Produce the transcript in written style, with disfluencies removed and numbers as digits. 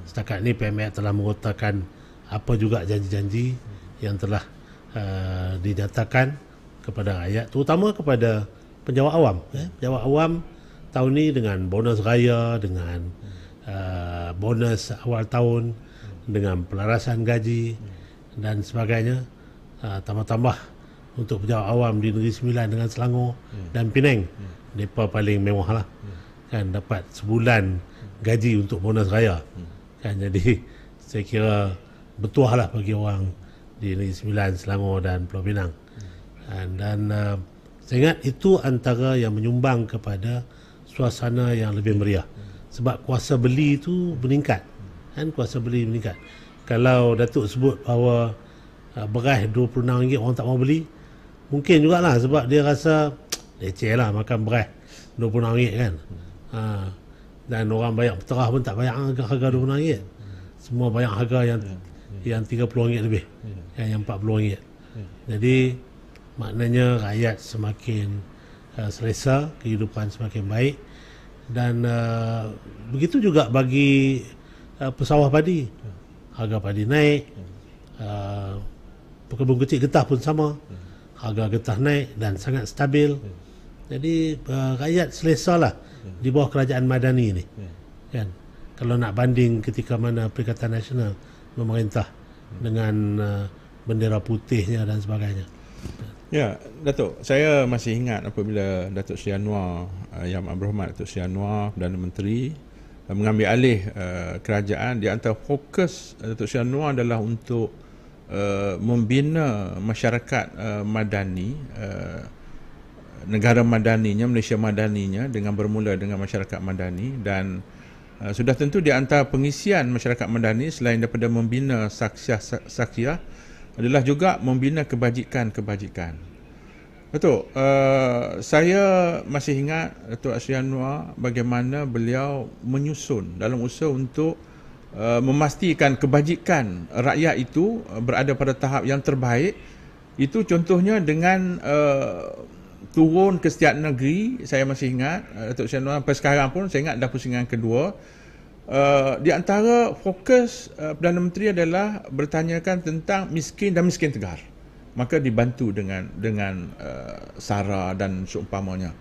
Setakat ini PMF telah mengotakkan apa juga janji-janji yang telah dinyatakan kepada rakyat, terutama kepada penjawat awam. Penjawat awam tahun ini dengan bonus raya, dengan bonus awal tahun, dengan pelarasan gaji dan sebagainya, tambah-tambah untuk pejabat awam di Negeri Sembilan dengan Selangor dan Penang, mereka paling mewah lah, kan, dapat sebulan gaji untuk bonus raya, kan. Jadi saya kira bertuah lah bagi orang di Negeri Sembilan, Selangor dan Pulau Pinang. Dan saya ingat itu antara yang menyumbang kepada suasana yang lebih meriah, sebab kuasa beli itu meningkat, kan, kuasa beli meningkat. Kalau Datuk sebut bahawa beras RM26 orang tak mau beli, mungkin jugalah sebab dia rasa leceh lah makan beras RM26, kan. Dan orang bayar peterah pun tak bayar harga RM26, semua bayar harga yang RM30 lebih, yang RM40. Jadi maknanya rakyat semakin selesa, kehidupan semakin baik. Dan begitu juga bagi pesawah padi, harga padi naik, pekebun kecil getah pun sama, harga getah naik dan sangat stabil. Jadi rakyat selesa lah di bawah kerajaan Madani ni, kan. Kalau nak banding ketika mana Perikatan Nasional memerintah dengan bendera putihnya dan sebagainya. Ya, Datuk, saya masih ingat apabila Datuk Seri Anwar, Yang Berhormat Datuk Seri Anwar, Perdana Menteri, mengambil alih kerajaan, di antara fokus Datuk Seri Anwar adalah untuk membina masyarakat Madani, negara Madaninya, Malaysia Madaninya, dengan bermula dengan masyarakat Madani. Dan sudah tentu di antara pengisian masyarakat Madani selain daripada membina saksiah adalah juga membina kebajikan. Datuk, saya masih ingat Datuk Seri Anwar bagaimana beliau menyusun dalam usaha untuk memastikan kebajikan rakyat itu berada pada tahap yang terbaik. Itu contohnya dengan turun ke setiap negeri. Saya masih ingat Datuk Seri Anwar sampai sekarang pun saya ingat dah pusingan kedua. Di antara fokus Perdana Menteri adalah bertanyakan tentang miskin dan miskin tegar, maka dibantu dengan SARA dan seumpamanya.